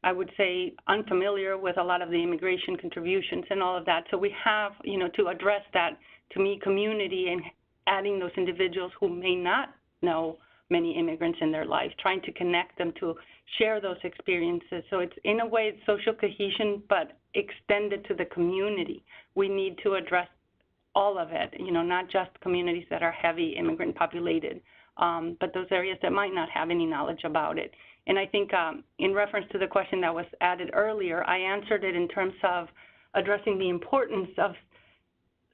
Speaker 3: I would say, unfamiliar with a lot of the immigration contributions and all of that. So we have, to address that, to me, community and adding those individuals who may not know many immigrants in their life, trying to connect them to share those experiences. So it's, in a way, it's social cohesion, but extended to the community. We need to address all of it, you know, not just communities that are heavy immigrant populated, but those areas that might not have any knowledge about it. And I think in reference to the question that was added earlier, I answered it in terms of addressing the importance of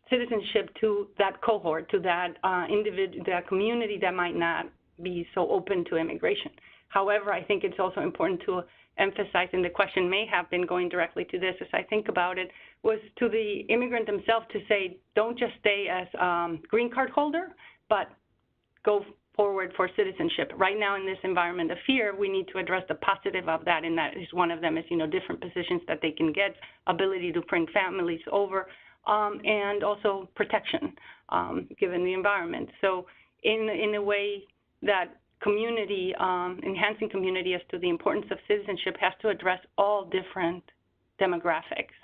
Speaker 3: citizenship to that cohort, to that that community that might not be so open to immigration. However, I think it's also important to emphasize, and the question may have been going directly to this as I think about it, was to the immigrant themselves to say, don't just stay as green card holder, but go forward for citizenship. Right now in this environment of fear, we need to address the positive of that, and that is one of them is, you know, different positions that they can get, ability to bring families over, and also protection given the environment. So in a way that community, enhancing community as to the importance of citizenship has to address all different demographics.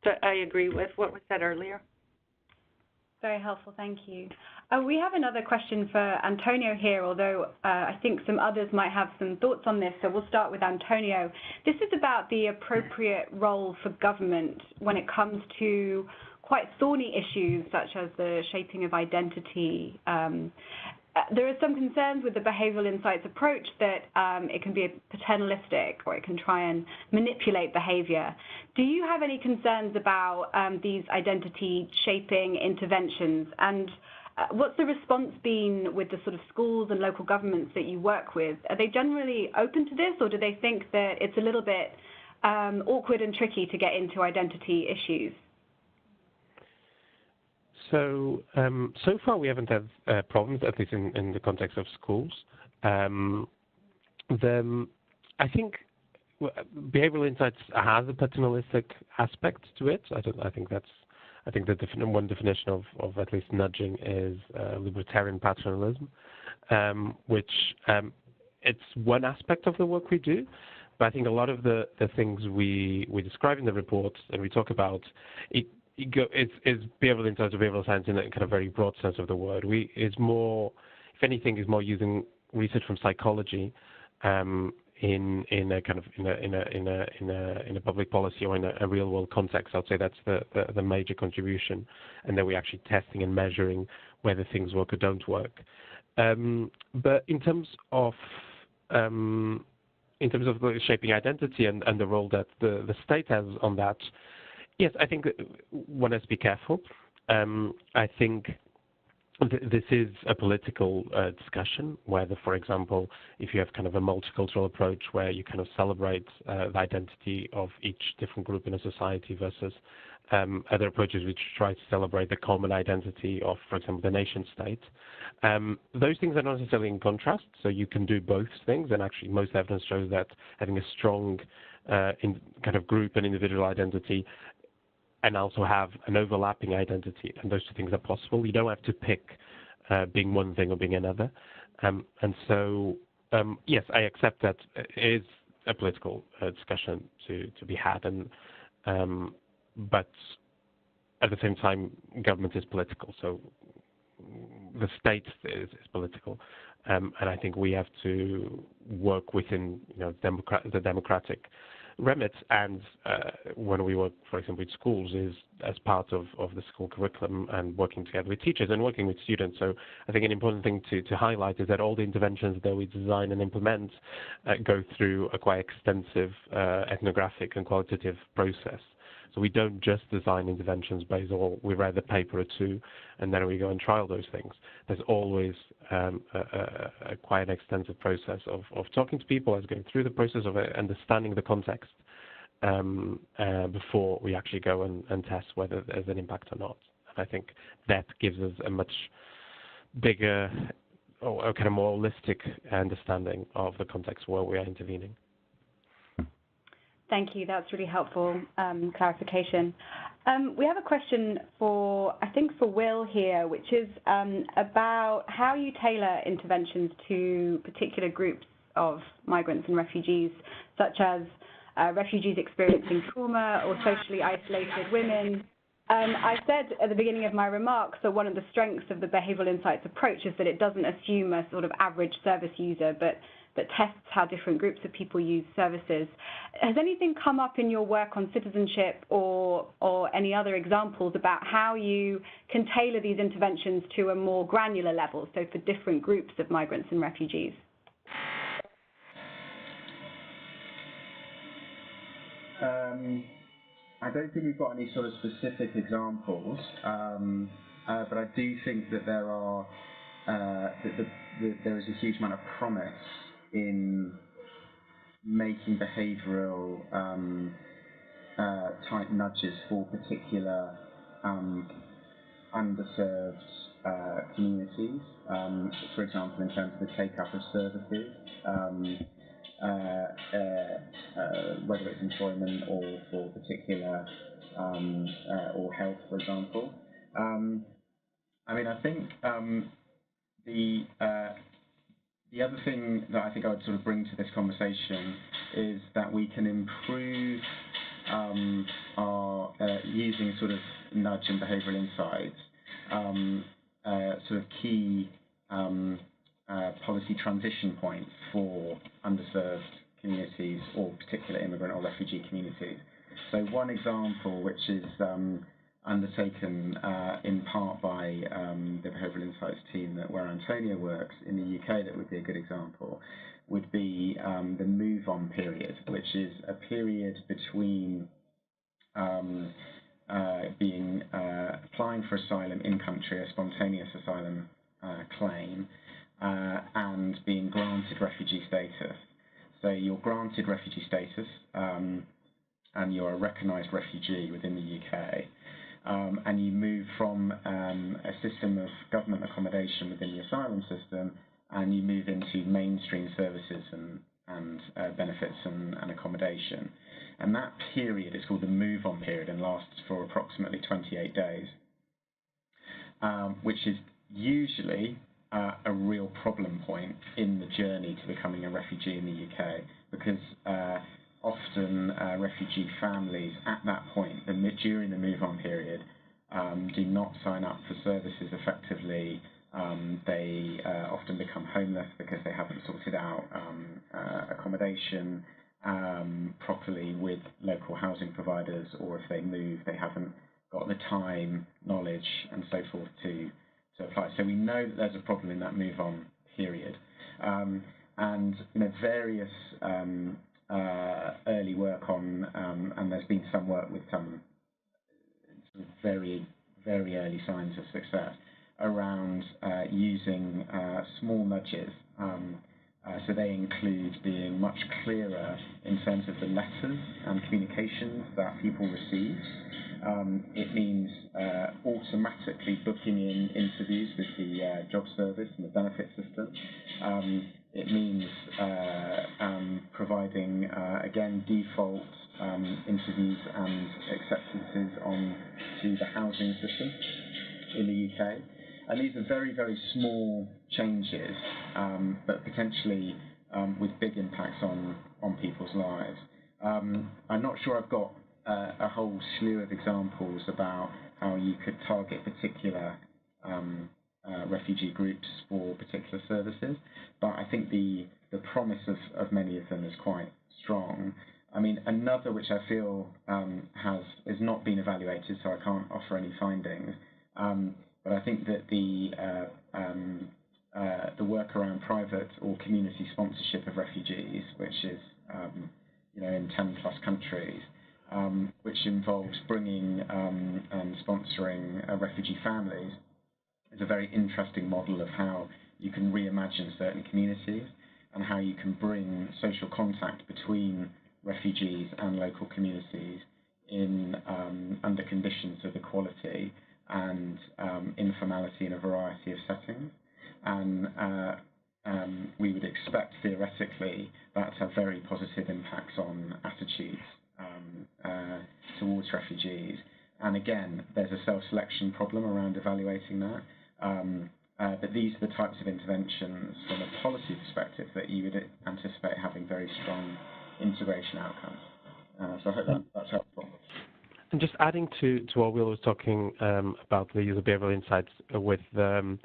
Speaker 3: So I agree with what was said earlier.
Speaker 1: Very helpful, thank you. We have another question for Antonio here, although I think some others might have some thoughts on this, so we'll start with Antonio. This is about the appropriate role for government when it comes to quite thorny issues such as the shaping of identity. There are some concerns with the behavioral insights approach that it can be paternalistic or it can try and manipulate behavior. Do you have any concerns about these identity shaping interventions? And what's the response been with the sort of schools and local governments that you work with? Are they generally open to this, or do they think that it's a little bit awkward and tricky to get into identity issues?
Speaker 2: So, so far we haven't had problems, at least in the context of schools. I think behavioral insights has a paternalistic aspect to it. I think the one definition of at least nudging is libertarian paternalism, which it's one aspect of the work we do. But I think a lot of the things we describe in the report and we talk about, it's behavioral insights or behavioral science in a kind of very broad sense of the word. Is more, if anything, is more using research from psychology in a kind of in a public policy or in a real world context. I'd say that's the major contribution, and then we're actually testing and measuring whether things work or don't work. But in terms of shaping identity and the role that the state has on that. Yes, I think one has to be careful. I think this is a political discussion, whether, for example, if you have kind of a multicultural approach where you kind of celebrate the identity of each different group in a society versus other approaches which try to celebrate the common identity of, for example, the nation state. Those things are not necessarily in contrast, so you can do both things, and actually most evidence shows that having a strong kind of group and individual identity and also have an overlapping identity, and those two things are possible. You don't have to pick being one thing or being another. And so, yes, I accept that it is a political discussion to be had, and but at the same time, government is political, so the state is political, and I think we have to work within the democratic remit, and when we work, for example, with schools, is as part of the school curriculum and working together with teachers and working with students. So I think an important thing to highlight is that all the interventions that we design and implement go through a quite extensive ethnographic and qualitative process. So we don't just design interventions based on we read a paper or two and then we go and trial those things. There's always quite an extensive process of talking to people, as going through the process of understanding the context before we actually go and test whether there's an impact or not. And I think that gives us a much bigger or a kind of more holistic understanding of the context where we are intervening.
Speaker 1: Thank you. That's really helpful clarification. We have a question for Will here, which is about how you tailor interventions to particular groups of migrants and refugees, such as refugees experiencing trauma or socially isolated women, I said at the beginning of my remarks that one of the strengths of the behavioural insights approach is that it doesn't assume a sort of average service user, but tests how different groups of people use services. Has anything come up in your work on citizenship or any other examples about how you can tailor these interventions to a more granular level, so for different groups of migrants and refugees?
Speaker 4: I don't think we've got any sort of specific examples, but I do think that there are that there is a huge amount of promise in making behavioural type nudges for particular underserved communities. For example, in terms of the take-up of services. Whether it's employment or for particular or health, for example. I mean, I think the other thing that I think I would sort of bring to this conversation is that we can improve our using sort of nudge and behavioural insights, sort of key policy transition points for underserved communities or particular immigrant or refugee communities. So one example, which is undertaken in part by the behavioural insights team where Antonia works in the UK, that would be a good example, would be the move-on period, which is a period between applying for asylum in country, a spontaneous asylum claim, and being granted refugee status. So you're granted refugee status and you're a recognised refugee within the UK, and you move from a system of government accommodation within the asylum system, and you move into mainstream services and benefits and accommodation. And that period is called the move-on period and lasts for approximately 28 days, which is usually a real problem point in the journey to becoming a refugee in the UK, because often refugee families at that point, during the move-on period, do not sign up for services effectively. They often become homeless because they haven't sorted out accommodation properly with local housing providers, or if they move, they haven't got the time, knowledge, and so forth to apply. So we know that there's a problem in that move-on period, and various early work on, and there's been some work with some very, very early signs of success around using small nudges. So they include being much clearer in terms of the letters and communications that people receive. It means automatically booking in interviews with the job service and the benefit system. It means providing, again, default interviews and acceptances on to the housing system in the UK. And these are very, very small changes, but potentially with big impacts on people's lives. I'm not sure I've got a whole slew of examples about how you could target particular refugee groups for particular services, but I think the promise of many of them is quite strong. I mean, another which I feel has not been evaluated, so I can't offer any findings, but I think that the work around private or community sponsorship of refugees, which is in 10+ countries, which involves bringing and sponsoring refugee families, is a very interesting model of how you can reimagine certain communities and how you can bring social contact between refugees and local communities in under conditions of equality and informality in a variety of settings. And we would expect theoretically that to have very positive impacts on attitudes towards refugees. And again, there's a self-selection problem around evaluating that. But these are the types of interventions from a policy perspective that you would anticipate having very strong integration outcomes. So I hope that's helpful.
Speaker 2: And just adding to what Will was talking about the use of behavioral insights with the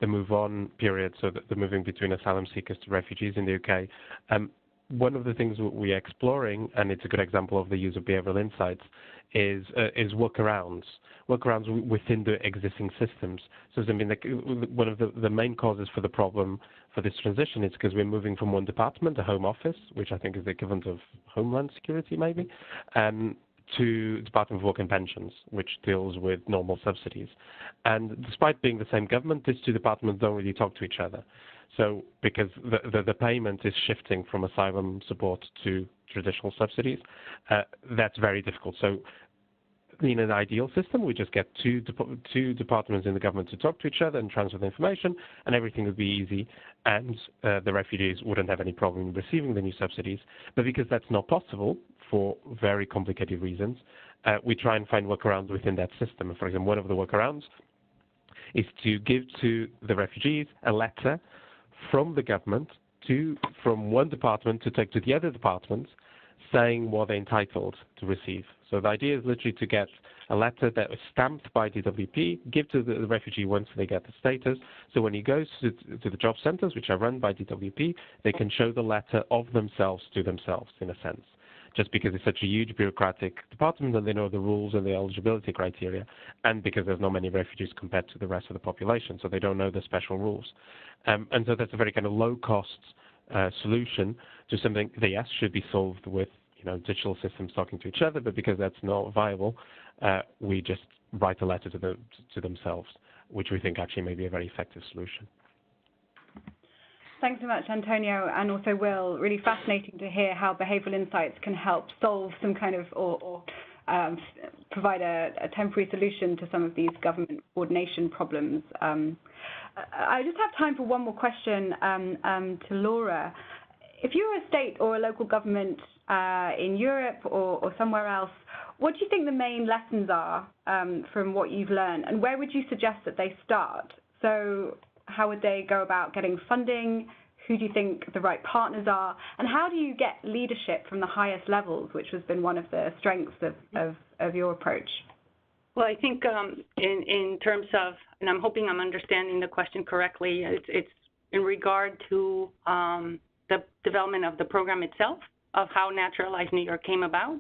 Speaker 2: move on period, so the moving between asylum seekers to refugees in the UK. One of the things we're exploring, and it's a good example of the use of behavioral insights, is workarounds within the existing systems. So I mean, one of the main causes for the problem for this transition is because we're moving from one department, the Home Office, which I think is the equivalent of Homeland Security maybe, to Department of Work and Pensions, which deals with normal subsidies. And despite being the same government, these two departments don't really talk to each other. So because the payment is shifting from asylum support to traditional subsidies, that's very difficult. So in an ideal system, we just get two departments in the government to talk to each other and transfer the information, and everything would be easy, and the refugees wouldn't have any problem receiving the new subsidies. But because that's not possible for very complicated reasons, we try and find workarounds within that system. For example, one of the workarounds is to give to the refugees a letter from the government from one department to take to the other department saying what they're entitled to receive. So the idea is literally to get a letter that is stamped by DWP, give to the refugee once they get the status. So when he goes to the job centers, which are run by DWP, they can show the letter of themselves to themselves, in a sense, just because it's such a huge bureaucratic department and they know the rules and the eligibility criteria, and because there's not many refugees compared to the rest of the population, so they don't know the special rules. And so that's a very kind of low-cost solution to something that, yes, should be solved with digital systems talking to each other, but because that's not viable, we just write a letter to themselves, which we think actually may be a very effective solution.
Speaker 1: Thanks so much, Antonio, and also Will. Really fascinating to hear how behavioural insights can help solve some kind of, or provide a temporary solution to some of these government coordination problems. I just have time for one more question to Laura. If you're a state or a local government in Europe or somewhere else, what do you think the main lessons are from what you've learned, and where would you suggest that they start? So how would they go about getting funding? Who do you think the right partners are? And how do you get leadership from the highest levels, which has been one of the strengths of your approach?
Speaker 3: Well, I think in terms of, and I'm hoping I'm understanding the question correctly, it's in regard to the development of the program itself, of how Naturalized New York came about,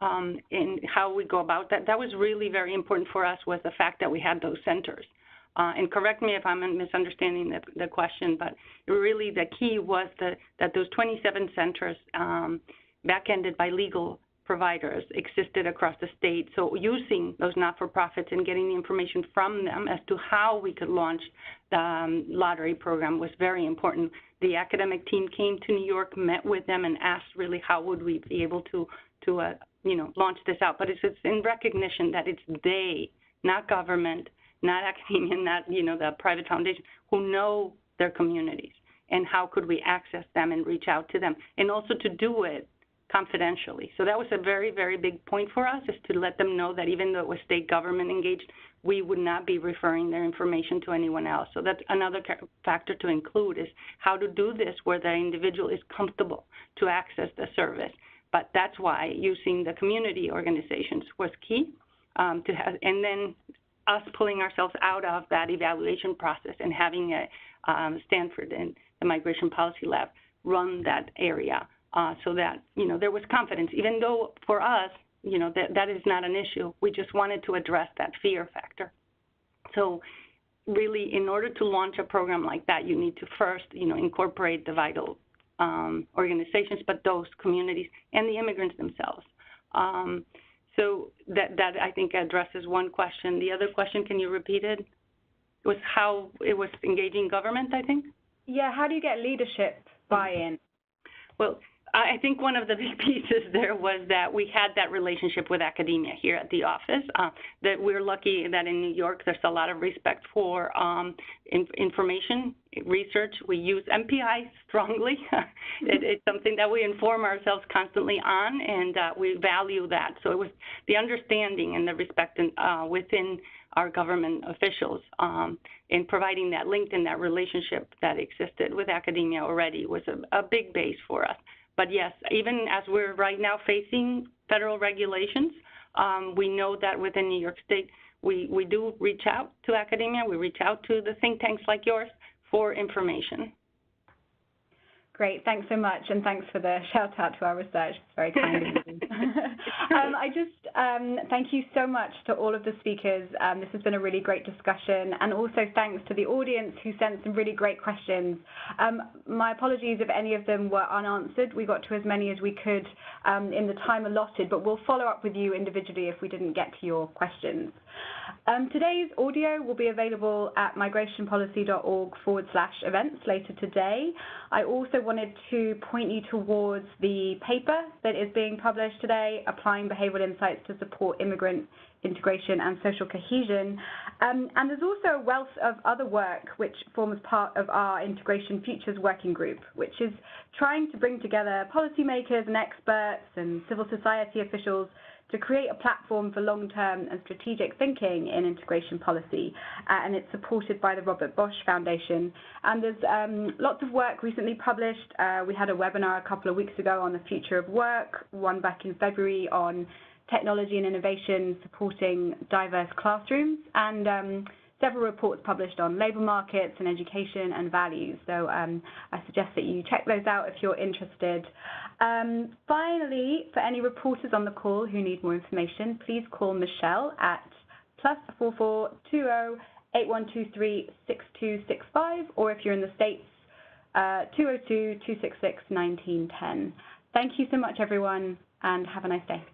Speaker 3: and how we go about that. That was really very important for us, was the fact that we had those centers. And correct me if I'm misunderstanding the question, but really the key was that those 27 centers, back-ended by legal providers, existed across the state. So using those not-for-profits and getting the information from them as to how we could launch the lottery program was very important. The academic team came to New York, met with them, and asked really how would we be able to launch this out. But it's in recognition that it's they, not government, not academia, not the private foundation, who know their communities, and how could we access them and reach out to them, and also to do it confidentially. So that was a very, very big point for us, is to let them know that even though it was state government engaged, we would not be referring their information to anyone else. So that's another factor to include, is how to do this where the individual is comfortable to access the service. But that's why using the community organizations was key, and then us pulling ourselves out of that evaluation process and having Stanford and the Migration Policy Lab run that area, so that there was confidence, even though for us that is not an issue. We just wanted to address that fear factor. So really, in order to launch a program like that, you need to first incorporate the vital organizations, but those communities and the immigrants themselves. So that I think addresses one question. The other question, can you repeat it? Was how it was engaging government, I think?
Speaker 1: Yeah, how do you get leadership buy-in?
Speaker 3: Well, I think one of the big pieces there was that we had that relationship with academia here at the office, that we're lucky that in New York there's a lot of respect for information, research. We use MPI strongly. It's something that we inform ourselves constantly on, and we value that. So it was the understanding and the respect within our government officials in providing that link and that relationship that existed with academia already was a big base for us. But yes, even as we're right now facing federal regulations, We know that within New York State, we do reach out to academia. We reach out to the think tanks like yours for information.
Speaker 1: Great, thanks so much, and thanks for the shout out to our research. It's very kind of you. I just thank you so much to all of the speakers. This has been a really great discussion, and also thanks to the audience who sent some really great questions. My apologies if any of them were unanswered. We got to as many as we could in the time allotted, but we'll follow up with you individually if we didn't get to your questions. Today's audio will be available at migrationpolicy.org/events later today. I also wanted to point you towards the paper that is being published today, Applying Behavioral Insights to Support Immigrant Integration and Social Cohesion. And there's also a wealth of other work which forms part of our Integration Futures Working Group, which is trying to bring together policymakers and experts and civil society officials to create a platform for long-term and strategic thinking in integration policy, and it's supported by the Robert Bosch Foundation. And there's lots of work recently published. We had a webinar a couple of weeks ago on the future of work, one back in February on technology and innovation supporting diverse classrooms, and several reports published on labour markets and education and values. So I suggest that you check those out if you're interested. Finally, for any reporters on the call who need more information, please call Michelle at +44 20 8123 6265, or if you're in the States, 202 266 1910. Thank you so much, everyone, and have a nice day.